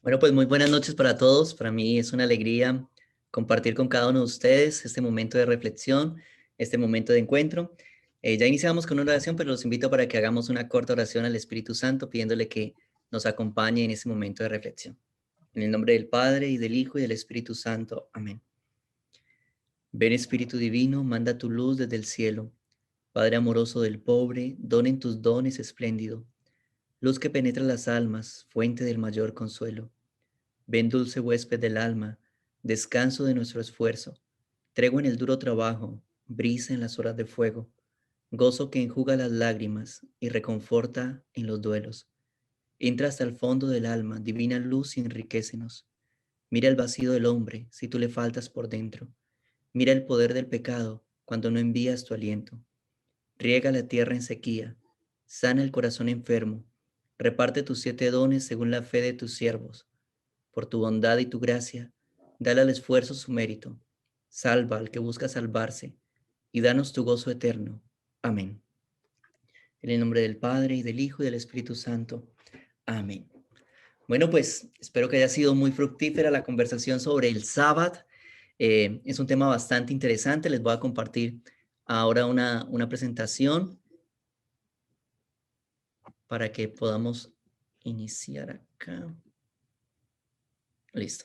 Bueno, pues muy buenas noches para todos. Para mí es una alegría compartir con cada uno de ustedes este momento de reflexión, este momento de encuentro. Ya iniciamos con una oración, pero los invito para que hagamos una corta oración al Espíritu Santo, pidiéndole que nos acompañe en ese momento de reflexión. En el nombre del Padre, y del Hijo, y del Espíritu Santo. Amén. Ven Espíritu Divino, manda tu luz desde el cielo. Padre amoroso del pobre, donen tus dones espléndido. Luz que penetra las almas, fuente del mayor consuelo. Ven dulce huésped del alma, descanso de nuestro esfuerzo, tregua en el duro trabajo, brisa en las horas de fuego, gozo que enjuga las lágrimas y reconforta en los duelos. Entra hasta el fondo del alma, divina luz y enriquecenos. Mira el vacío del hombre si tú le faltas por dentro. Mira el poder del pecado cuando no envías tu aliento. Riega la tierra en sequía, sana el corazón enfermo, reparte tus 7 dones según la fe de tus siervos. Por tu bondad y tu gracia, dale al esfuerzo su mérito. Salva al que busca salvarse y danos tu gozo eterno. Amén. En el nombre del Padre, y del Hijo, y del Espíritu Santo. Amén. Bueno, pues espero que haya sido muy fructífera la conversación sobre el sábado. Es un tema bastante interesante. Les voy a compartir ahora una presentación para que podamos iniciar acá. Listo.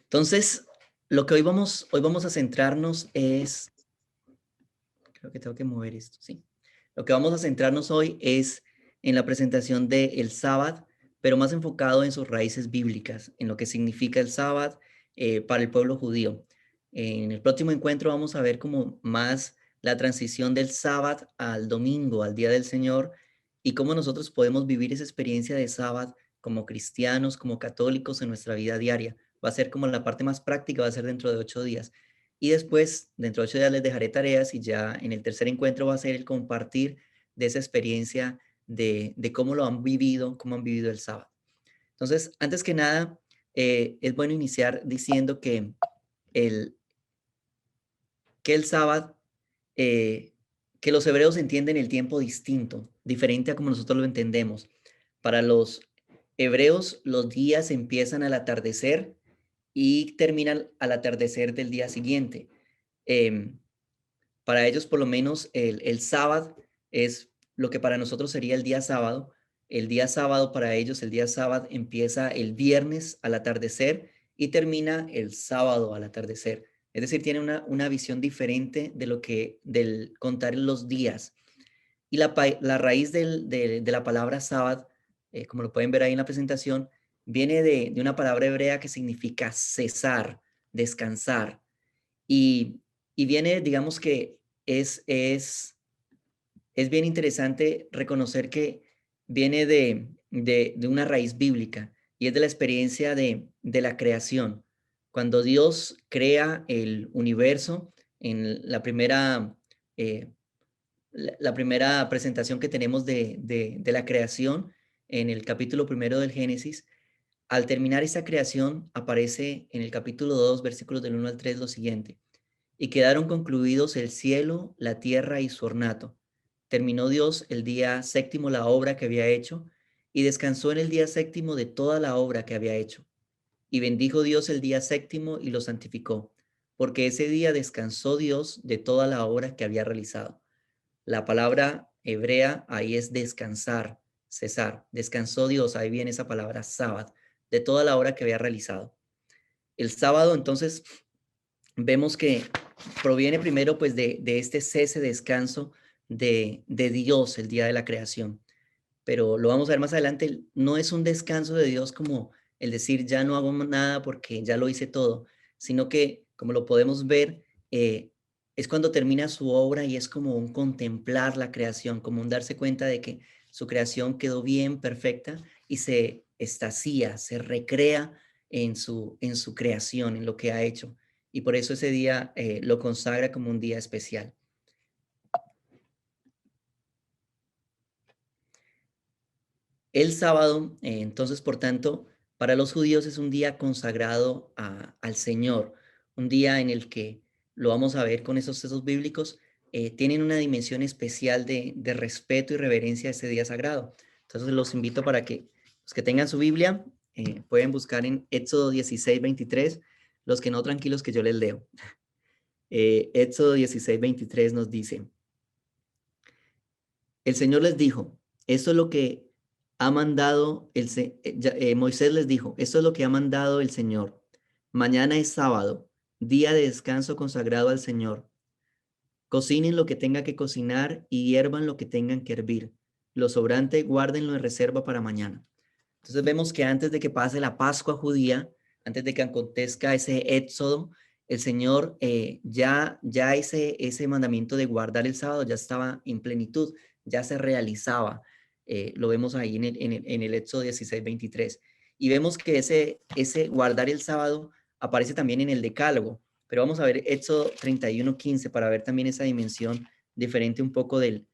Entonces, lo que hoy vamos a centrarnos es, creo que tengo que mover esto, sí. Lo que vamos a centrarnos hoy es en la presentación del sábado, pero más enfocado en sus raíces bíblicas, en lo que significa el sábado para el pueblo judío. En el próximo encuentro vamos a ver como más la transición del sábado al domingo, al día del Señor, y cómo nosotros podemos vivir esa experiencia de sábado como cristianos, como católicos en nuestra vida diaria. Va a ser como la parte más práctica, va a ser dentro de 8 días. Y después, dentro de 8 días les dejaré tareas y ya en el tercer encuentro va a ser el compartir de esa experiencia de cómo lo han vivido, cómo han vivido el sábado. Entonces, antes que nada, es bueno iniciar diciendo el, que el sábado, eh, que los hebreos entienden el tiempo distinto, diferente a como nosotros lo entendemos. Para los hebreos, los días empiezan al atardecer y terminan al atardecer del día siguiente. Em, Para ellos, por lo menos, el sábado es lo que para nosotros sería el día sábado. El día sábado para ellos, el día sábado empieza el viernes al atardecer y termina el sábado al atardecer. Es decir, tiene una visión diferente de lo que, del contar los días. Y la raíz de la palabra sábado, como lo pueden ver ahí en la presentación, viene de una palabra hebrea que significa cesar, descansar. Y, y viene, digamos que es, es, es bien interesante reconocer que viene de una raíz bíblica y es de la experiencia de la creación. Cuando Dios crea el universo, en eh, la primera presentación que tenemos de la creación, en el capítulo primero del Génesis, al terminar esa creación aparece en el capítulo 2 versículos del 1 al 3 lo siguiente: y quedaron concluidos el cielo, la tierra y su ornato. Terminó Dios el día séptimo la obra que había hecho, y descansó en el día séptimo de toda la obra que había hecho. Y bendijo Dios el día séptimo y lo santificó, porque ese día descansó Dios de toda la obra que había realizado. La palabra hebrea ahí es descansar, cesar. Descansó Dios, ahí viene esa palabra sábado, de toda la obra que había realizado. El sábado, entonces, vemos que proviene primero pues de este cese, descanso de Dios el día de la creación. Pero lo vamos a ver más adelante, no es un descanso de Dios como el decir ya no hago nada porque ya lo hice todo, sino que como lo podemos ver, es cuando termina su obra y es como un contemplar la creación, como un darse cuenta de que su creación quedó bien, perfecta y se estacía, se recrea en su creación, en lo que ha hecho. Y por eso ese día lo consagra como un día especial. El sábado, entonces, por tanto, para los judíos es un día consagrado al Señor, un día en el que lo vamos a ver con esos textos bíblicos, tienen una dimensión especial de respeto y reverencia a ese día sagrado. Entonces los invito para que los que tengan su Biblia pueden buscar en Éxodo 16:23. Los que no, tranquilos, que yo les leo. Éxodo 16:23 nos dice, el Señor les dijo, esto es lo que ha mandado Moisés les dijo, esto es lo que ha mandado el Señor. Mañana es sábado, día de descanso consagrado al Señor. Cocinen lo que tenga que cocinar y hiervan lo que tengan que hervir. Lo sobrante guárdenlo en reserva para mañana. Entonces vemos que antes de que pase la Pascua judía, antes de que acontezca ese éxodo, el Señor ya ese mandamiento de guardar el sábado ya estaba en plenitud, ya se realizaba. Lo vemos ahí en el Éxodo 16:23. Y vemos que ese guardar el sábado aparece también en el Decálogo. Pero vamos a ver Éxodo 31:15 para ver también esa dimensión diferente un poco del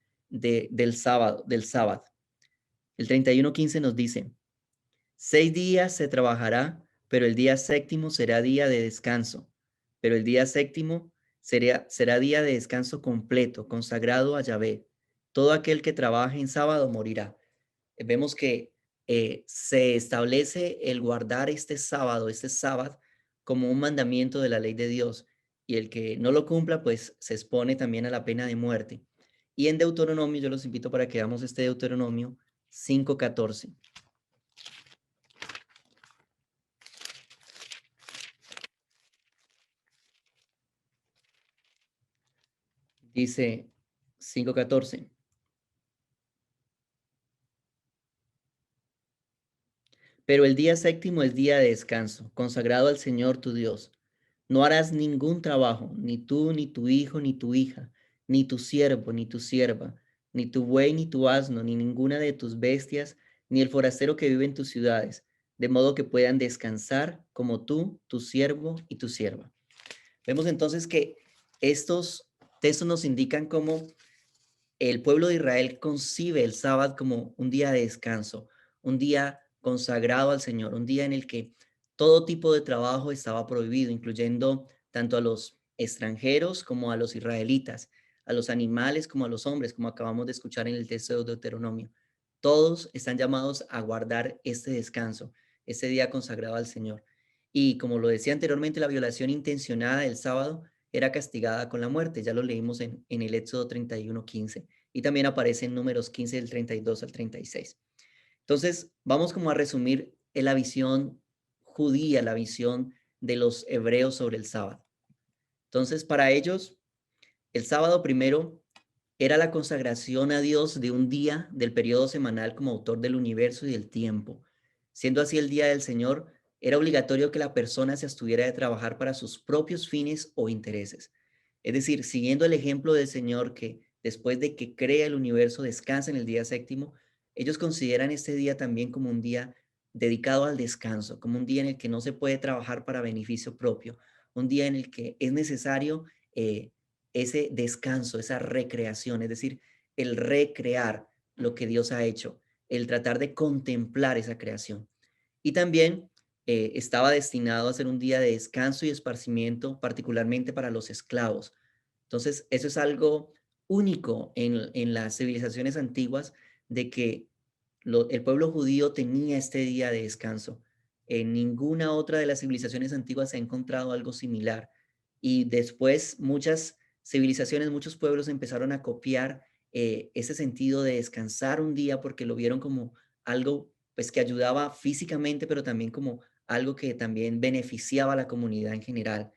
sábado, del sábado. El 31:15 nos dice, 6 días se trabajará, pero el día séptimo será día de descanso. Pero el día séptimo será día de descanso completo, consagrado a Yahvé. Todo aquel que trabaje en sábado morirá. Vemos que se establece el guardar este sábado, como un mandamiento de la ley de Dios. Y el que no lo cumpla, pues se expone también a la pena de muerte. Y en Deuteronomio, yo los invito para que veamos este Deuteronomio 5:14. Dice 5:14. Pero el día séptimo es día de descanso, consagrado al Señor tu Dios. No harás ningún trabajo, ni tú, ni tu hijo, ni tu hija, ni tu siervo, ni tu sierva, ni tu buey, ni tu asno, ni ninguna de tus bestias, ni el forastero que vive en tus ciudades, de modo que puedan descansar como tú, tu siervo y tu sierva. Vemos entonces que estos textos nos indican cómo el pueblo de Israel concibe el sábado como un día de descanso, un día consagrado al Señor, un día en el que todo tipo de trabajo estaba prohibido, incluyendo tanto a los extranjeros como a los israelitas, a los animales como a los hombres, como acabamos de escuchar en el texto de Deuteronomio. Todos están llamados a guardar este descanso, este día consagrado al Señor. Y como lo decía anteriormente, la violación intencionada del sábado era castigada con la muerte. Ya lo leímos en el Éxodo 31:15 y también aparece en Números 15 del 32 al 36. Entonces, vamos como a resumir la visión judía, la visión de los hebreos sobre el sábado. Entonces, para ellos, el sábado primero era la consagración a Dios de un día del periodo semanal como autor del universo y del tiempo. Siendo así el día del Señor, era obligatorio que la persona se abstuviera de trabajar para sus propios fines o intereses. Es decir, siguiendo el ejemplo del Señor que después de que crea el universo descansa en el día séptimo, ellos consideran este día también como un día dedicado al descanso, como un día en el que no se puede trabajar para beneficio propio, un día en el que es necesario ese descanso, esa recreación, es decir, el recrear lo que Dios ha hecho, el tratar de contemplar esa creación. Y también estaba destinado a ser un día de descanso y esparcimiento, particularmente para los esclavos. Entonces, eso es algo único en las civilizaciones antiguas, de que el pueblo judío tenía este día de descanso. En ninguna otra de las civilizaciones antiguas se ha encontrado algo similar. Y después muchas civilizaciones, muchos pueblos empezaron a copiar ese sentido de descansar un día porque lo vieron como algo pues que ayudaba físicamente, pero también como algo que también beneficiaba a la comunidad en general.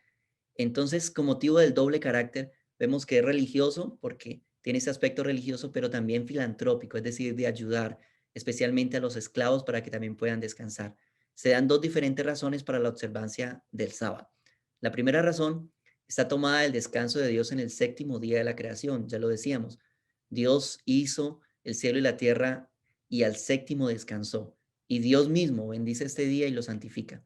Entonces, con motivo del doble carácter, vemos que es religioso porque tiene ese aspecto religioso, pero también filantrópico, es decir, de ayudar especialmente a los esclavos para que también puedan descansar. Se dan dos diferentes razones para la observancia del sábado. La primera razón está tomada del descanso de Dios en el séptimo día de la creación, ya lo decíamos. Dios hizo el cielo y la tierra y al séptimo descansó. Y Dios mismo bendice este día y lo santifica.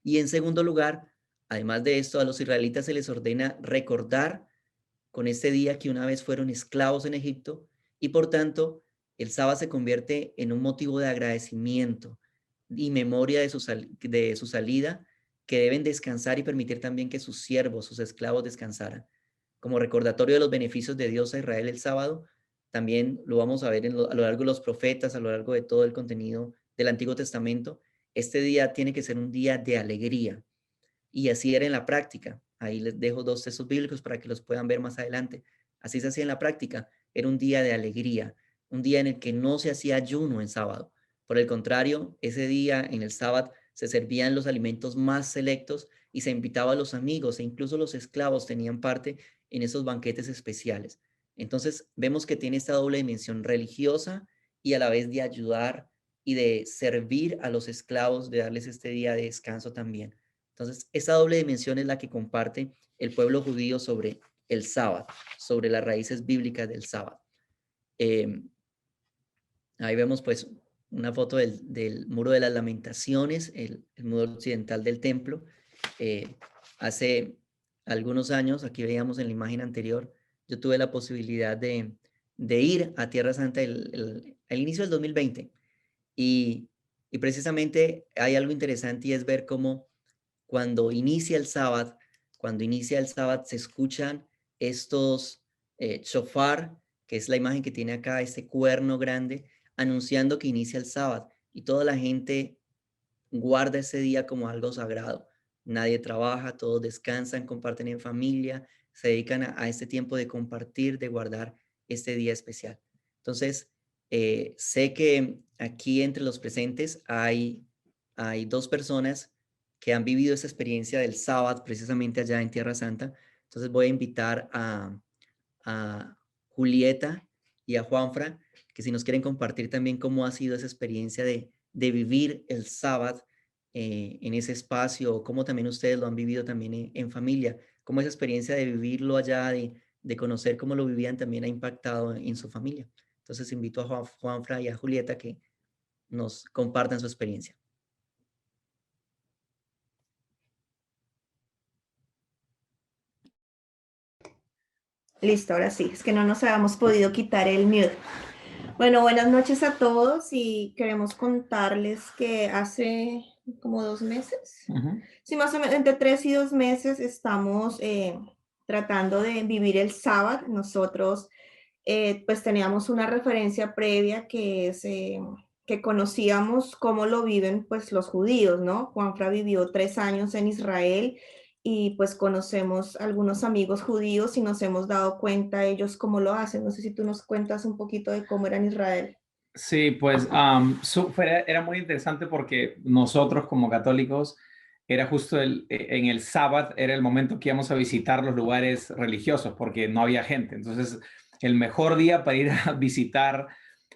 Y en segundo lugar, además de esto, a los israelitas se les ordena recordar con este día que una vez fueron esclavos en Egipto y por tanto el sábado se convierte en un motivo de agradecimiento y memoria de su salida, que deben descansar y permitir también que sus siervos, sus esclavos descansaran. Como recordatorio de los beneficios de Dios a Israel el sábado, también lo vamos a ver a lo largo de los profetas, a lo largo de todo el contenido del Antiguo Testamento, este día tiene que ser un día de alegría. Y así era en la práctica. Ahí les dejo 2 textos bíblicos para que los puedan ver más adelante. Así se hacía en la práctica. Era un día de alegría, un día en el que no se hacía ayuno en sábado. Por el contrario, ese día en el sábado se servían los alimentos más selectos y se invitaba a los amigos e incluso los esclavos tenían parte en esos banquetes especiales. Entonces vemos que tiene esta doble dimensión religiosa y a la vez de ayudar y de servir a los esclavos, de darles este día de descanso también. Entonces, esa doble dimensión es la que comparte el pueblo judío sobre el sábado, sobre las raíces bíblicas del sábado. Eh, Ahí vemos pues una foto del Muro de las Lamentaciones, el muro occidental del templo. Eh, Hace algunos años, aquí veíamos en la imagen anterior, yo tuve la posibilidad de ir a Tierra Santa al inicio del 2020 y, y precisamente hay algo interesante y es ver cómo cuando inicia el sábado, se escuchan estos shofar, que es la imagen que tiene acá, este cuerno grande, anunciando que inicia el sábado. Y toda la gente guarda ese día como algo sagrado. Nadie trabaja, todos descansan, comparten en familia, se dedican a este tiempo de compartir, de guardar este día especial. Entonces, sé que aquí entre los presentes hay 2 personas que han vivido esa experiencia del sábado precisamente allá en Tierra Santa. Entonces voy a invitar a Julieta y a Juanfra, que si nos quieren compartir también cómo ha sido esa experiencia de vivir el sábado en ese espacio, o cómo también ustedes lo han vivido también en familia, cómo esa experiencia de vivirlo allá, de conocer cómo lo vivían también ha impactado en su familia. Entonces invito a Juanfra y a Julieta que nos compartan su experiencia. Listo, ahora sí, es que no nos habíamos podido quitar el mute. Bueno, buenas noches a todos y queremos contarles que hace como 2 meses, sí, más o menos entre 3 y 2 meses estamos tratando de vivir el sábado. Nosotros pues teníamos una referencia previa que es que conocíamos cómo lo viven pues los judíos, ¿no? Juanfra vivió 3 años en Israel y pues conocemos algunos amigos judíos y nos hemos dado cuenta ellos cómo lo hacen. No sé si tú nos cuentas un poquito de cómo era en Israel. Sí, pues era muy interesante porque nosotros como católicos era justo en el sábado, era el momento que íbamos a visitar los lugares religiosos porque no había gente. Entonces, el mejor día para ir a visitar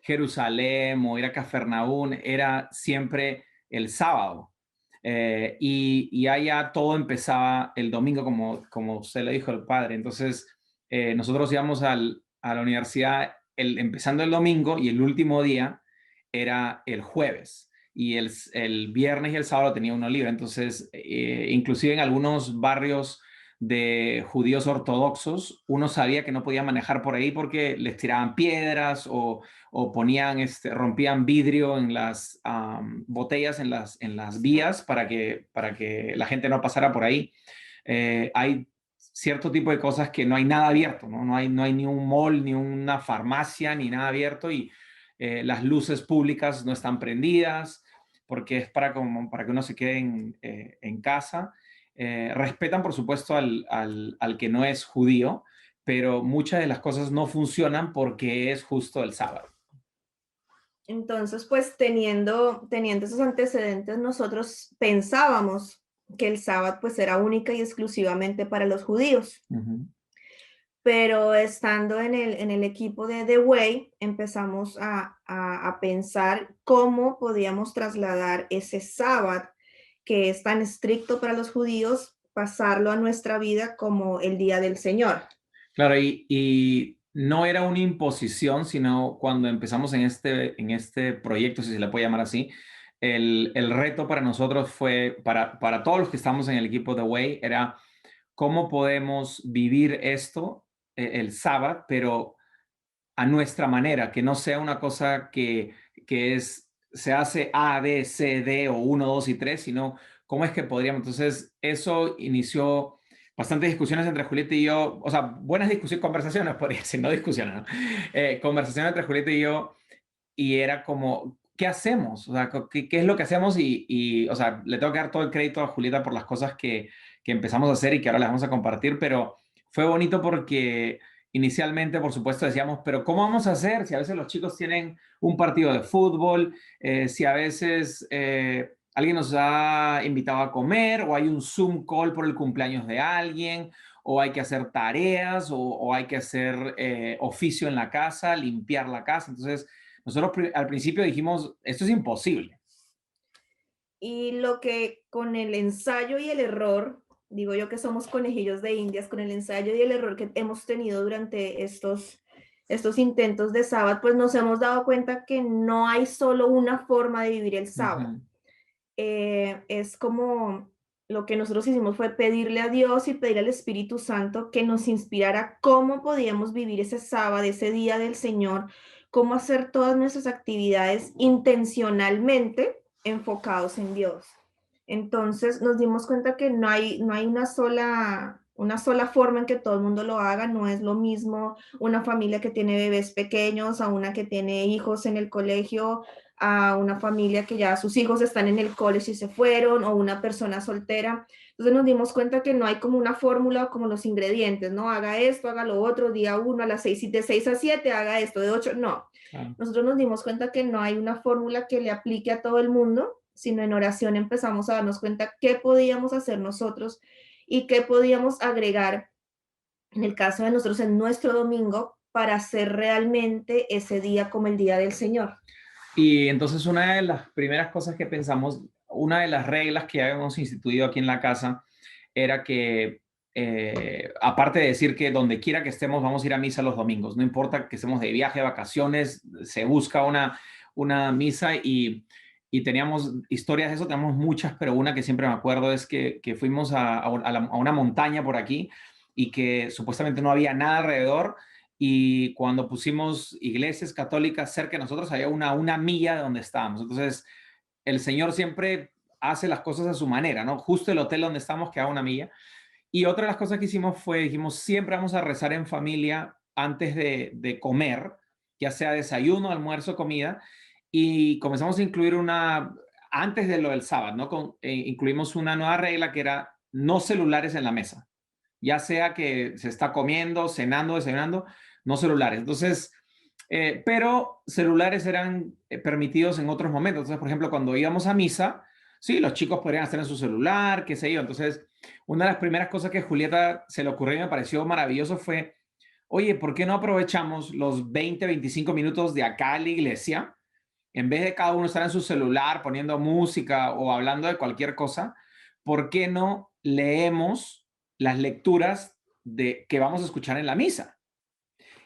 Jerusalén o ir a Cafarnaún era siempre el sábado. Y allá todo empezaba el domingo, como usted le dijo el padre. Entonces, nosotros íbamos a la universidad empezando el domingo y el último día era el jueves. Y el viernes y el sábado tenía uno libre. Entonces, inclusive en algunos barrios de judíos ortodoxos, uno sabía que no podía manejar por ahí porque les tiraban piedras o rompían vidrio en las botellas en las vías para que la gente no pasara por ahí. Hay cierto tipo de cosas que no hay nada abierto, ¿no? No hay ni un mall, ni una farmacia, ni nada abierto y las luces públicas no están prendidas porque es para que uno se quede en casa. Respetan, por supuesto, al que no es judío, pero muchas de las cosas no funcionan porque es justo el sábado. Entonces, pues teniendo esos antecedentes, nosotros pensábamos que el sábado pues era única y exclusivamente para los judíos. Pero estando en el equipo de The Way, empezamos a pensar cómo podíamos trasladar ese sábado que es tan estricto para los judíos, pasarlo a nuestra vida como el día del Señor. Claro, y no era una imposición, sino cuando empezamos en este proyecto, si se le puede llamar así, el reto para nosotros fue, para todos los que estamos en el equipo de Way, era cómo podemos vivir esto el sábado, pero a nuestra manera, que no sea una cosa se hace A, B, C, D o 1, 2 y 3, sino cómo es que podríamos. Entonces, eso inició bastantes discusiones entre Julieta y yo, o sea, buenas discusiones, conversaciones, podría decir, no discusiones, ¿no? Conversaciones entre Julieta y yo, y era como, ¿qué hacemos? O sea, ¿qué es lo que hacemos? O sea, le tengo que dar todo el crédito a Julieta por las cosas que empezamos a hacer y que ahora las vamos a compartir, pero fue bonito porque inicialmente, por supuesto, decíamos, pero ¿cómo vamos a hacer si a veces los chicos tienen un partido de fútbol, si a veces alguien nos ha invitado a comer o hay un Zoom call por el cumpleaños de alguien o hay que hacer tareas o hay que hacer oficio en la casa, limpiar la casa? Entonces, nosotros al principio dijimos, esto es imposible. Y lo que con el ensayo y el error, digo yo que somos conejillos de indias, con el ensayo y el error que hemos tenido durante estos intentos de sábado, pues nos hemos dado cuenta que no hay solo una forma de vivir el sábado. Es como lo que nosotros hicimos fue pedirle a Dios y pedirle al Espíritu Santo que nos inspirara cómo podíamos vivir ese sábado, ese día del Señor, cómo hacer todas nuestras actividades intencionalmente enfocados en Dios. Entonces nos dimos cuenta que no hay una sola forma en que todo el mundo lo haga. No es lo mismo una familia que tiene bebés pequeños a una que tiene hijos en el colegio, a una familia que ya sus hijos están en el colegio y se fueron, o una persona soltera. Entonces nos dimos cuenta que no hay como una fórmula o como los ingredientes, ¿no? Haga esto, haga lo otro, día 1 a las 6, de 6 a 7, haga esto, de 8, no. Nosotros nos dimos cuenta que no hay una fórmula que le aplique a todo el mundo, sino en oración empezamos a darnos cuenta qué podíamos hacer nosotros y qué podíamos agregar, en el caso de nosotros, en nuestro domingo, para hacer realmente ese día como el día del Señor. Y entonces una de las primeras cosas que pensamos, una de las reglas que habíamos instituido aquí en la casa era que, aparte de decir que donde quiera que estemos vamos a ir a misa los domingos, no importa que estemos de viaje, vacaciones, se busca una misa y teníamos historias de eso, tenemos muchas, pero una que siempre me acuerdo es que fuimos a una montaña por aquí y que supuestamente no había nada alrededor. Y cuando pusimos iglesias católicas cerca de nosotros, había una milla de donde estábamos. Entonces, el Señor siempre hace las cosas a su manera, ¿no? Justo el hotel donde estamos quedaba una milla. Y otra de las cosas que hicimos fue, dijimos, siempre vamos a rezar en familia antes de comer, ya sea desayuno, almuerzo, comida. Y comenzamos a incluir antes de lo del sábado, ¿no? Incluimos una nueva regla que era no celulares en la mesa. Ya sea que se está comiendo, cenando, desayunando, no celulares. Entonces, pero celulares eran permitidos en otros momentos. Entonces, por ejemplo, cuando íbamos a misa, sí, los chicos podrían estar en su celular, qué sé yo. Entonces, una de las primeras cosas que a Julieta se le ocurrió y me pareció maravilloso fue, oye, ¿por qué no aprovechamos los 20, 25 minutos de acá a la iglesia? En vez de cada uno estar en su celular poniendo música o hablando de cualquier cosa, ¿por qué no leemos las lecturas que vamos a escuchar en la misa?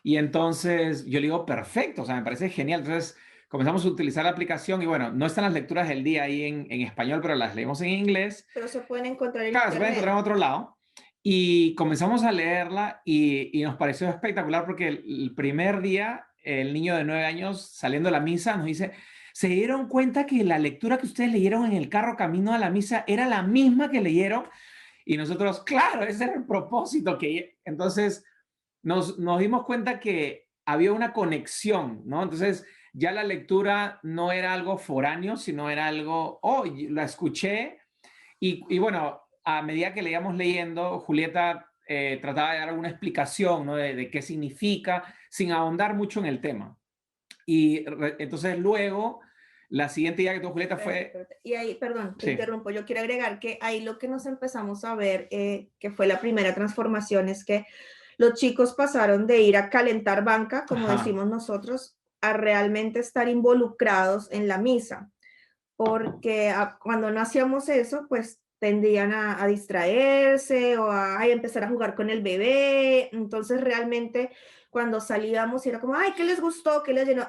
Y entonces yo le digo, perfecto, o sea, me parece genial. Entonces comenzamos a utilizar la aplicación y bueno, no están las lecturas del día ahí en español, pero las leemos en inglés. Pero se pueden encontrar en Claro, se pueden internet. encontrar en otro lado. Y comenzamos a leerla y nos pareció espectacular porque el primer día el niño de 9 años saliendo de la misa nos dice, ¿se dieron cuenta que la lectura que ustedes leyeron en el carro camino a la misa era la misma que leyeron? Y nosotros, claro, ese era el propósito. Entonces nos dimos cuenta que había una conexión, ¿no? Entonces ya la lectura no era algo foráneo, sino era algo, oh, la escuché. Y bueno, a medida que le íbamos leyendo, Julieta trataba de dar alguna explicación, ¿no? de qué significa, sin ahondar mucho en el tema. Y entonces luego, la siguiente idea que tuvo Julieta fue... Y ahí, perdón, te Sí. interrumpo, yo quiero agregar que ahí lo que nos empezamos a ver, que fue la primera transformación, es que los chicos pasaron de ir a calentar banca, como Ajá. decimos nosotros, a realmente estar involucrados en la misa. Porque cuando no hacíamos eso, pues tendían a distraerse o a empezar a jugar con el bebé. Entonces realmente cuando salíamos era como, ay, ¿qué les gustó? ¿Qué les llenó?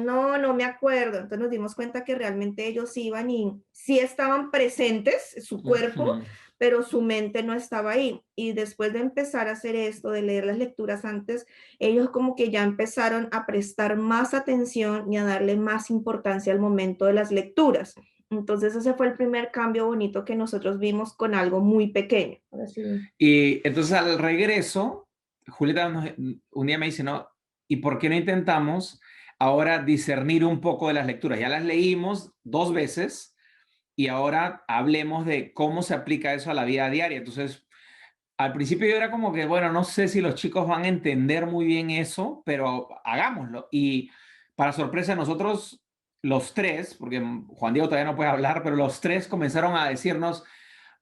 No me acuerdo. Entonces nos dimos cuenta que realmente ellos iban y sí estaban presentes, su cuerpo, pero su mente no estaba ahí. Y después de empezar a hacer esto, de leer las lecturas antes, ellos como que ya empezaron a prestar más atención y a darle más importancia al momento de las lecturas. Entonces ese fue el primer cambio bonito que nosotros vimos con algo muy pequeño. Ahora sí. Y entonces al regreso, Julieta un día me dice, ¿no? ¿Y por qué no intentamos ahora discernir un poco de las lecturas. Ya las leímos 2 veces y ahora hablemos de cómo se aplica eso a la vida diaria. Entonces, al principio yo era como que, bueno, no sé si los chicos van a entender muy bien eso, pero hagámoslo. Y para sorpresa de nosotros, los tres, porque Juan Diego todavía no puede hablar, pero los tres comenzaron a decirnos,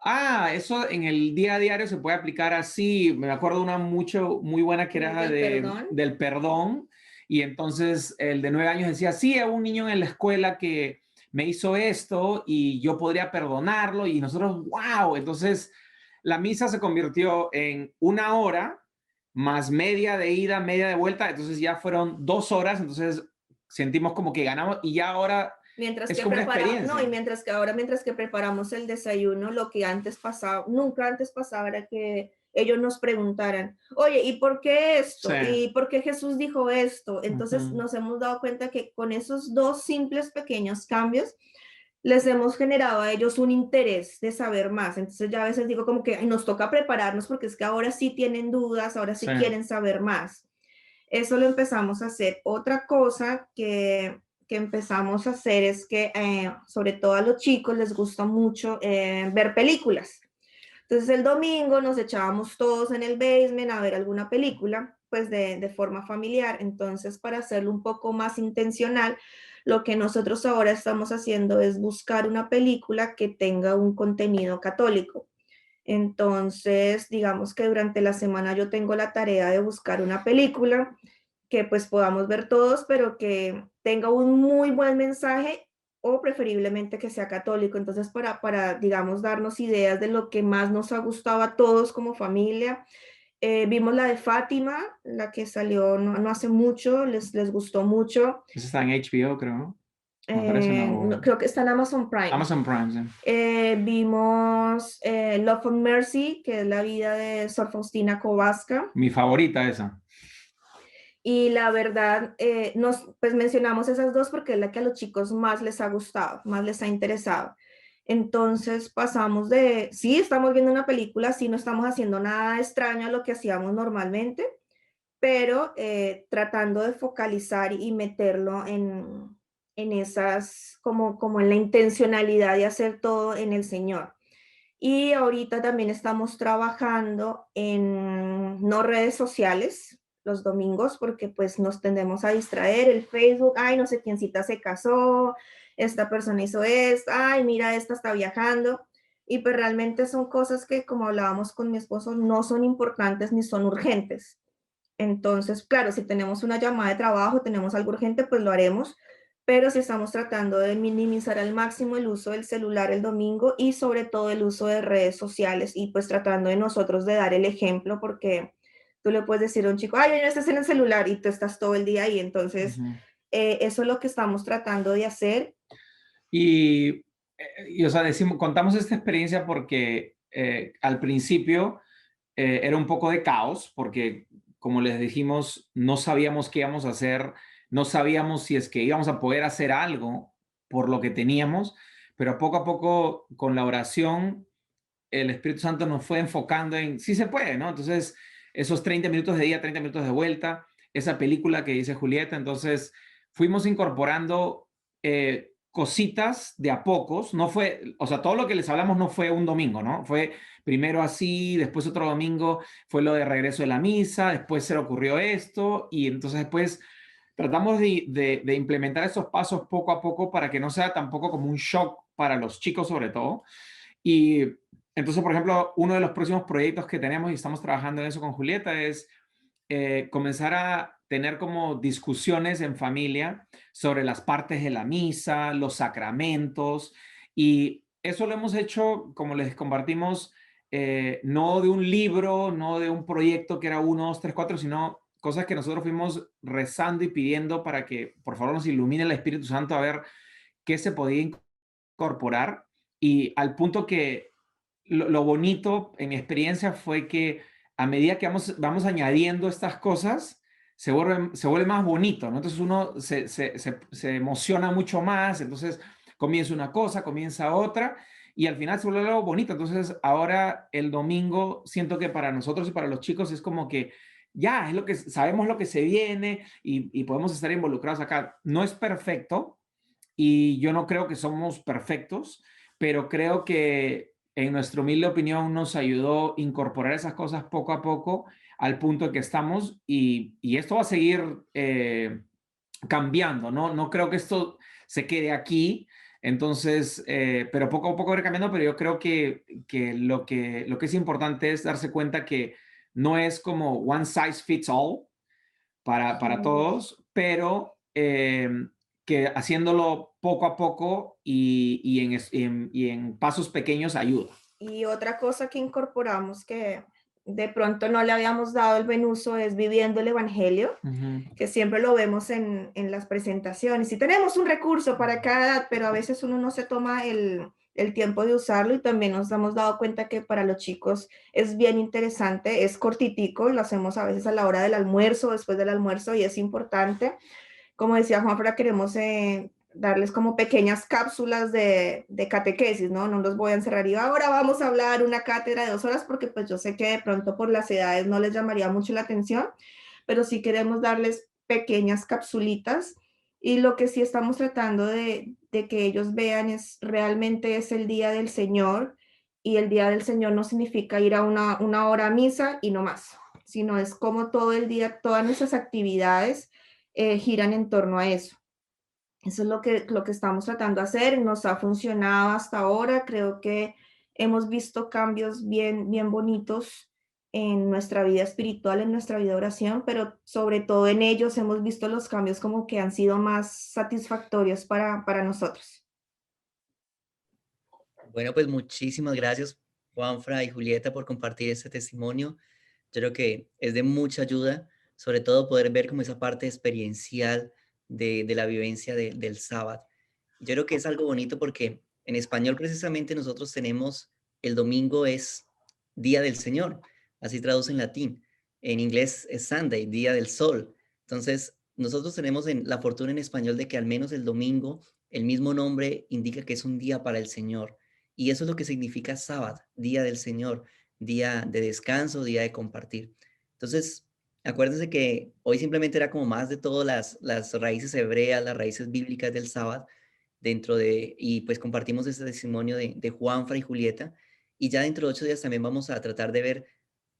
ah, eso en el día a diario se puede aplicar así. Me acuerdo una muy buena que era ¿Del perdón? del perdón. Y entonces el de 9 años decía, sí, hay un niño en la escuela que me hizo esto y yo podría perdonarlo. Y nosotros, wow. Entonces la misa se convirtió en 1 hora más media de ida, media de vuelta. Entonces ya fueron 2 horas. Entonces sentimos como que ganamos y ya ahora Mientras es que como una no, y experiencia. mientras que preparamos el desayuno, lo que antes pasaba, nunca antes pasaba era que ellos nos preguntaran, oye, ¿y por qué Sí. esto? ¿Y por qué Jesús dijo esto? Entonces Ujú. nos hemos dado cuenta que con esos dos simples pequeños cambios les hemos generado a ellos un interés de saber más. Entonces ya a veces digo como que "Ay, nos toca prepararnos porque es que ahora sí tienen dudas, ahora sí Sí. quieren saber más". Eso lo empezamos a hacer. Otra cosa que empezamos a hacer es que sobre todo a los chicos les gusta mucho ver películas. Entonces el domingo nos echábamos todos en el basement a ver alguna película, pues de forma familiar. Entonces para hacerlo un poco más intencional, lo que nosotros ahora estamos haciendo es buscar una película que tenga un contenido católico. Entonces, digamos que durante la semana yo tengo la tarea de buscar una película que pues podamos ver todos, pero que tenga un muy buen mensaje o preferiblemente que sea católico. Entonces, digamos, darnos ideas de lo que más nos ha gustado a todos como familia. Vimos la de Fátima, la que salió no hace mucho, les gustó mucho. Eso está en HBO, creo, ¿no? Me parece, ¿no? Creo que está en Amazon Prime. Amazon Prime, sí. Vimos Love and Mercy, que es la vida de Sor Faustina Kowalska. Mi favorita esa. Y la verdad, pues mencionamos esas dos porque es la que a los chicos más les ha gustado, más les ha interesado. Entonces pasamos de, sí, estamos viendo una película, sí, no estamos haciendo nada extraño a lo que hacíamos normalmente, pero tratando de focalizar y meterlo en esas, como en la intencionalidad de hacer todo en el Señor. Y ahorita también estamos trabajando en no redes sociales los domingos porque pues nos tendemos a distraer, el Facebook, ay, no sé quiéncita se casó, esta persona hizo esto, ay, mira, esta está viajando. Y pues realmente son cosas que, como hablábamos con mi esposo, no son importantes ni son urgentes. Entonces, claro, si tenemos una llamada de trabajo, tenemos algo urgente, pues lo haremos, pero si estamos tratando de minimizar al máximo el uso del celular el domingo y sobre todo el uso de redes sociales y pues tratando de nosotros de dar el ejemplo porque tú le puedes decir a un chico, ay, no estás en el celular y tú estás todo el día ahí. Entonces, Ujú. eso es lo que estamos tratando de hacer. Y, o sea, contamos esta experiencia porque al principio era un poco de caos, porque como les dijimos, no sabíamos qué íbamos a hacer, no sabíamos si es que íbamos a poder hacer algo por lo que teníamos, pero poco a poco con la oración, el Espíritu Santo nos fue enfocando en, sí se puede, ¿no? Entonces, esos 30 minutos de ida, 30 minutos de vuelta, esa película que dice Julieta, entonces fuimos incorporando cositas de a pocos, no fue, o sea, todo lo que les hablamos no fue un domingo, ¿no? Fue primero así, después otro domingo fue lo de regreso de la misa, después se le ocurrió esto y entonces después tratamos de implementar esos pasos poco a poco para que no sea tampoco como un shock para los chicos sobre todo. Y entonces, por ejemplo, uno de los próximos proyectos que tenemos y estamos trabajando en eso con Julieta es comenzar a tener como discusiones en familia sobre las partes de la misa, los sacramentos, y eso lo hemos hecho, como les compartimos, no de un libro, no de un proyecto que era 1, 2, 3, 4, sino cosas que nosotros fuimos rezando y pidiendo para que por favor nos ilumine el Espíritu Santo a ver qué se podía incorporar, y al punto que lo bonito en mi experiencia fue que a medida que vamos añadiendo estas cosas, se vuelve más bonito, ¿no? Entonces uno se emociona mucho más, entonces comienza una cosa, comienza otra, y al final se vuelve algo bonito. Entonces ahora el domingo siento que para nosotros y para los chicos es como que ya, es lo que sabemos lo que se viene y podemos estar involucrados acá. No es perfecto y yo no creo que somos perfectos, pero creo que en nuestra humilde opinión nos ayudó a incorporar esas cosas poco a poco al punto en que estamos y esto va a seguir cambiando, ¿no? No creo que esto se quede aquí, entonces, pero poco a poco va a ir cambiando, pero yo creo que es importante es darse cuenta que no es como one size fits all para todos, pero que haciéndolo poco a poco y en pasos pequeños ayuda. Y otra cosa que incorporamos que de pronto no le habíamos dado el buen uso es viviendo el Evangelio, que siempre lo vemos en las presentaciones. Y tenemos un recurso para cada edad, pero a veces uno no se toma el tiempo de usarlo y también nos hemos dado cuenta que para los chicos es bien interesante, es cortitico, lo hacemos a veces a la hora del almuerzo, después del almuerzo y es importante. Como decía Juanfra, queremos darles como pequeñas cápsulas de catequesis, ¿no? No los voy a encerrar y ahora vamos a hablar una cátedra de 2 horas porque pues yo sé que de pronto por las edades no les llamaría mucho la atención, pero sí queremos darles pequeñas capsulitas y lo que sí estamos tratando de que ellos vean es realmente es el día del Señor y el día del Señor no significa ir a una hora a misa y no más, sino es como todo el día, todas nuestras actividades giran en torno a eso. Eso es lo que estamos tratando de hacer, nos ha funcionado hasta ahora, creo que hemos visto cambios bien, bien bonitos en nuestra vida espiritual, en nuestra vida de oración, pero sobre todo en ellos hemos visto los cambios como que han sido más satisfactorios para nosotros. Bueno, pues muchísimas gracias, Juanfra y Julieta, por compartir este testimonio. Yo creo que es de mucha ayuda, sobre todo poder ver como esa parte experiencial de la vivencia del sábado. Yo creo que es algo bonito porque en español precisamente nosotros tenemos el domingo es Día del Señor, así traduce en latín. En inglés es Sunday, Día del Sol. Entonces, nosotros tenemos la fortuna en español de que al menos el domingo, el mismo nombre indica que es un día para el Señor. Y eso es lo que significa sábado, Día del Señor, día de descanso, día de compartir. Entonces, acuérdense que hoy simplemente era como más de todas las raíces hebreas, las raíces bíblicas del sábado, y pues compartimos este testimonio de Juanfra y Julieta, y ya dentro de 8 días también vamos a tratar de ver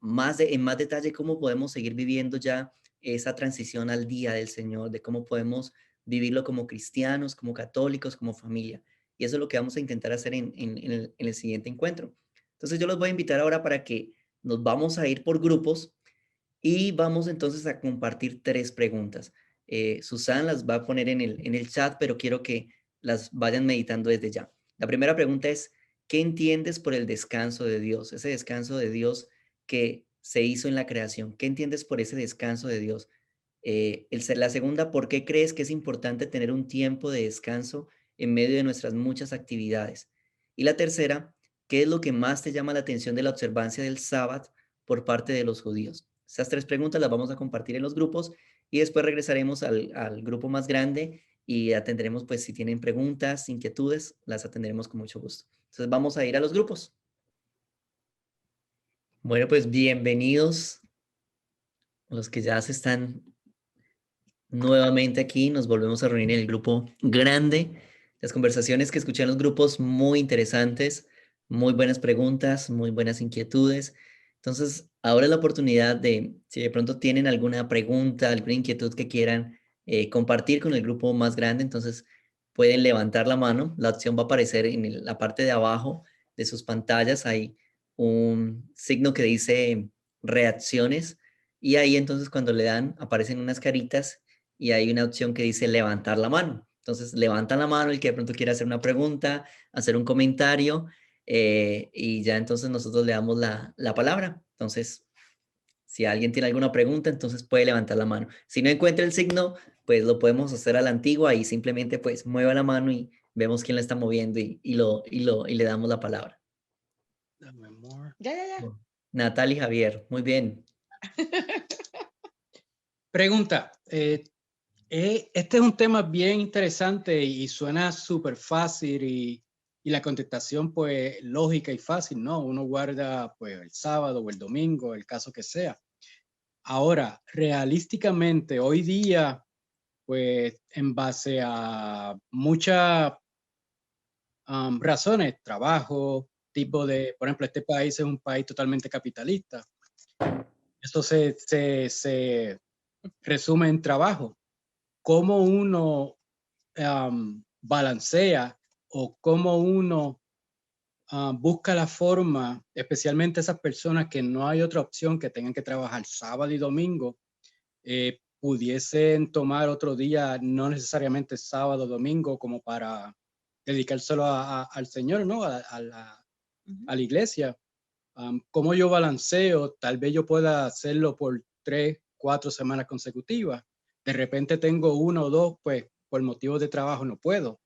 en más detalle cómo podemos seguir viviendo ya esa transición al día del Señor, de cómo podemos vivirlo como cristianos, como católicos, como familia. Y eso es lo que vamos a intentar hacer en el siguiente encuentro. Entonces yo los voy a invitar ahora para que nos vamos a ir por grupos y vamos entonces a compartir 3 preguntas. Susan las va a poner en el chat, pero quiero que las vayan meditando desde ya. La primera pregunta es, ¿qué entiendes por el descanso de Dios? Ese descanso de Dios que se hizo en la creación. ¿Qué entiendes por ese descanso de Dios? La segunda, ¿por qué crees que es importante tener un tiempo de descanso en medio de nuestras muchas actividades? Y la tercera, ¿qué es lo que más te llama la atención de la observancia del sábado por parte de los judíos? Esas 3 preguntas las vamos a compartir en los grupos y después regresaremos al grupo más grande y atenderemos, pues, si tienen preguntas, inquietudes, las atenderemos con mucho gusto. Entonces vamos a ir a los grupos. Bueno, pues bienvenidos los que ya se están nuevamente aquí. Nos volvemos a reunir en el grupo grande. Las conversaciones que escuché en los grupos muy interesantes, muy buenas preguntas, muy buenas inquietudes. Entonces, ahora es la oportunidad de, si de pronto tienen alguna pregunta, alguna inquietud que quieran compartir con el grupo más grande, entonces pueden levantar la mano. La opción va a aparecer en la parte de abajo de sus pantallas. Hay un signo que dice reacciones y ahí entonces cuando le dan aparecen unas caritas y hay una opción que dice levantar la mano. Entonces, levanta la mano el que de pronto quiera hacer una pregunta, hacer un comentario, y ya entonces nosotros le damos la palabra. Entonces, si alguien tiene alguna pregunta, entonces puede levantar la mano. Si no encuentra el signo, pues lo podemos hacer a la antigua y simplemente pues mueva la mano y vemos quién la está moviendo y le damos la palabra. Ya. Bueno, Natalia y Javier, muy bien. Pregunta, este es un tema bien interesante y suena súper fácil y la contestación pues lógica y fácil, ¿no? Uno guarda pues el sábado o el domingo, el caso que sea. Ahora, realísticamente, hoy día, pues en base a muchas razones, trabajo, tipo de, por ejemplo, este país es un país totalmente capitalista. Eso se resume en trabajo. ¿Cómo uno balancea o cómo uno busca la forma, especialmente esas personas que no hay otra opción que tengan que trabajar sábado y domingo, pudiesen tomar otro día, no necesariamente sábado o domingo, como para dedicárselo al Señor, ¿no? A la iglesia. ¿Cómo yo balanceo? Tal vez yo pueda hacerlo por 3, 4 semanas consecutivas. De repente tengo 1 o 2, pues por motivos de trabajo no puedo.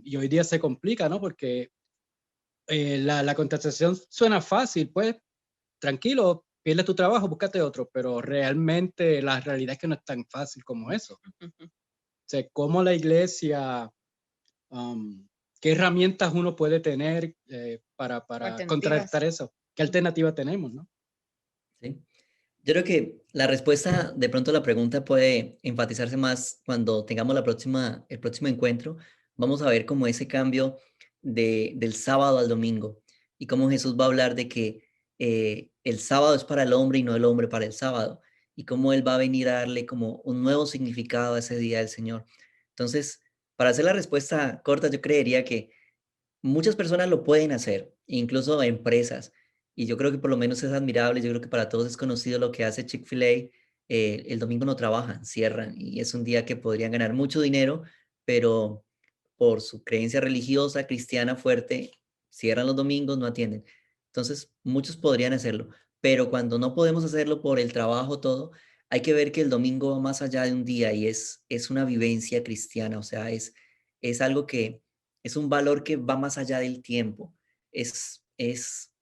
Y hoy día se complica, ¿no? Porque la contestación suena fácil, pues tranquilo, pierde tu trabajo, búscate otro, pero realmente la realidad es que no es tan fácil como eso. O sea, cómo la iglesia, qué herramientas uno puede tener para Alternativas. contrarrestar eso, qué alternativa tenemos, ¿no? ¿Sí? Yo creo que la respuesta, de pronto la pregunta puede enfatizarse más cuando tengamos el próximo encuentro. Vamos a ver como ese cambio del sábado al domingo y cómo Jesús va a hablar de que el sábado es para el hombre y no el hombre para el sábado y cómo Él va a venir a darle como un nuevo significado a ese día del Señor. Entonces, para hacer la respuesta corta, yo creería que muchas personas lo pueden hacer, incluso empresas, y yo creo que por lo menos es admirable, yo creo que para todos es conocido lo que hace Chick-fil-A, el domingo no trabajan, cierran, y es un día que podrían ganar mucho dinero, pero por su creencia religiosa, cristiana fuerte, cierran los domingos, no atienden. Entonces, muchos podrían hacerlo, pero cuando no podemos hacerlo por el trabajo, todo, hay que ver que el domingo va más allá de un día y es una vivencia cristiana, o sea, es algo que es un valor que va más allá del tiempo. Es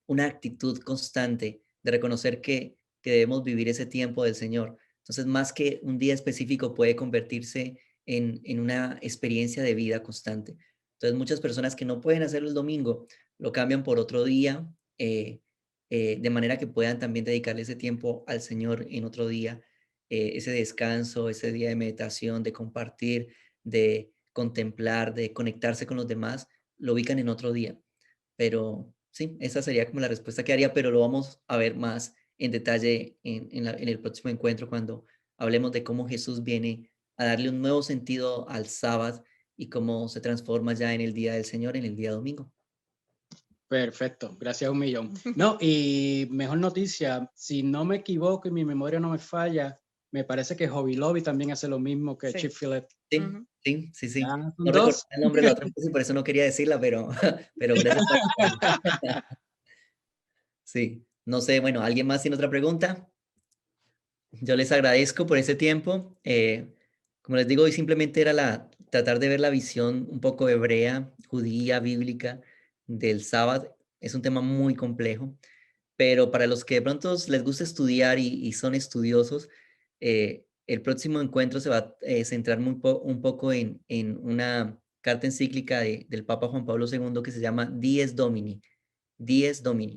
una actitud constante de reconocer que debemos vivir ese tiempo del Señor. Entonces, más que un día específico, puede convertirse en una experiencia de vida constante. Entonces, muchas personas que no pueden hacerlo el domingo, lo cambian por otro día, de manera que puedan también dedicarle ese tiempo al Señor en otro día, ese descanso, ese día de meditación, de compartir, de contemplar, de conectarse con los demás, lo ubican en otro día. Pero sí, esa sería como la respuesta que haría, pero lo vamos a ver más en detalle en el próximo encuentro cuando hablemos de cómo Jesús viene a darle un nuevo sentido al sábado y cómo se transforma ya en el día del Señor, en el día domingo. Perfecto, gracias 1 millón. No, y mejor noticia, si no me equivoco y mi memoria no me falla, me parece que Hobby Lobby también hace lo mismo que Sí. Chick-fil-A. Sí, Ujú. sí, sí, sí. Ya son No recuerdo 2. el nombre de la otra empresa y por eso no quería decirla, pero, pero gracias por recordarlo. Sí, no sé, bueno, ¿alguien más tiene otra pregunta? Yo les agradezco por ese tiempo. Como les digo, hoy simplemente era tratar de ver la visión un poco hebrea, judía, bíblica del sábado. Es un tema muy complejo, pero para los que de pronto les gusta estudiar y son estudiosos, el próximo encuentro se va a centrar un poco en una carta encíclica del Papa Juan Pablo II que se llama Dies Domini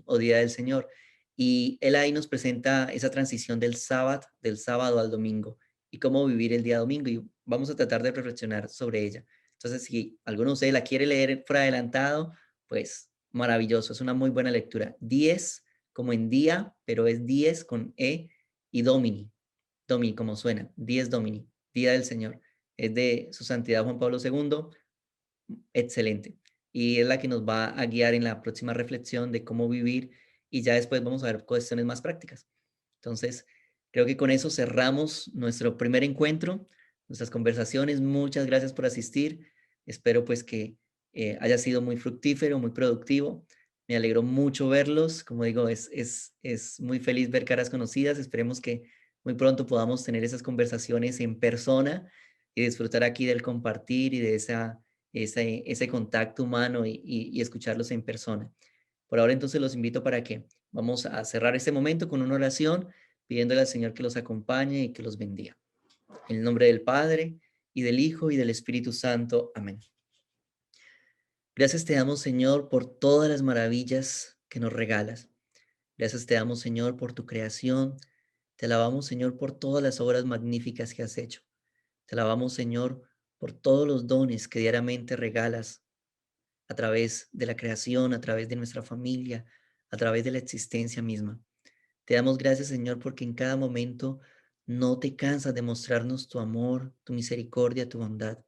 o Día del Señor. Y él ahí nos presenta esa transición del sábado al domingo y cómo vivir el día domingo. Y vamos a tratar de reflexionar sobre ella. Entonces, si alguno de ustedes la quiere leer por adelantado, pues maravilloso, es una muy buena lectura. Dies, como en día, pero es dies con E y Domini. Domini, como suena, Dies Domini, Día del Señor. Es de su santidad Juan Pablo II, excelente. Y es la que nos va a guiar en la próxima reflexión de cómo vivir y ya después vamos a ver cuestiones más prácticas. Entonces, creo que con eso cerramos nuestro primer encuentro, nuestras conversaciones. Muchas gracias por asistir. Espero pues que haya sido muy fructífero, muy productivo. Me alegró mucho verlos. Como digo, es muy feliz ver caras conocidas. Esperemos que muy pronto podamos tener esas conversaciones en persona y disfrutar aquí del compartir y de ese contacto humano y escucharlos en persona. Por ahora entonces los invito para que vamos a cerrar este momento con una oración, pidiéndole al Señor que los acompañe y que los bendiga. En el nombre del Padre, y del Hijo, y del Espíritu Santo. Amén. Gracias te damos, Señor, por todas las maravillas que nos regalas. Gracias te damos, Señor, por tu creación. Te alabamos, Señor, por todas las obras magníficas que has hecho. Te alabamos, Señor, por todos los dones que diariamente regalas a través de la creación, a través de nuestra familia, a través de la existencia misma. Te damos gracias, Señor, porque en cada momento no te cansas de mostrarnos tu amor, tu misericordia, tu bondad.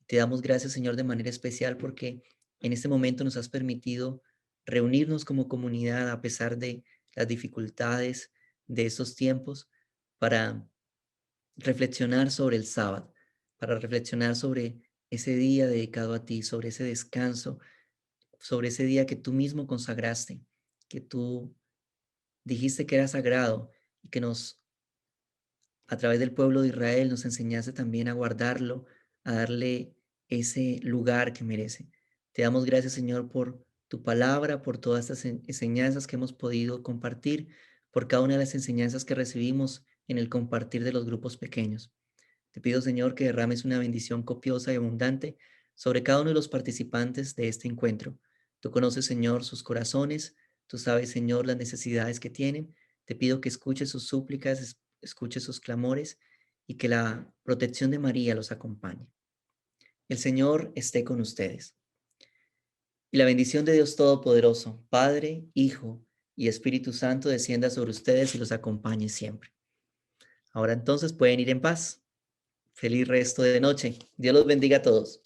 Te damos gracias, Señor, de manera especial porque en este momento nos has permitido reunirnos como comunidad a pesar de las dificultades de estos tiempos para reflexionar sobre el sábado, para reflexionar sobre ese día dedicado a ti, sobre ese descanso, sobre ese día que tú mismo consagraste, que tú dijiste que era sagrado y que a través del pueblo de Israel, nos enseñaste también a guardarlo, a darle ese lugar que merece. Te damos gracias, Señor, por tu palabra, por todas estas enseñanzas que hemos podido compartir, por cada una de las enseñanzas que recibimos en el compartir de los grupos pequeños. Te pido, Señor, que derrames una bendición copiosa y abundante sobre cada uno de los participantes de este encuentro. Tú conoces, Señor, sus corazones, tú sabes, Señor, las necesidades que tienen. Te pido que escuches sus súplicas, escuches sus clamores y que la protección de María los acompañe. El Señor esté con ustedes. Y la bendición de Dios Todopoderoso, Padre, Hijo y Espíritu Santo, descienda sobre ustedes y los acompañe siempre. Ahora entonces pueden ir en paz. Feliz resto de noche. Dios los bendiga a todos.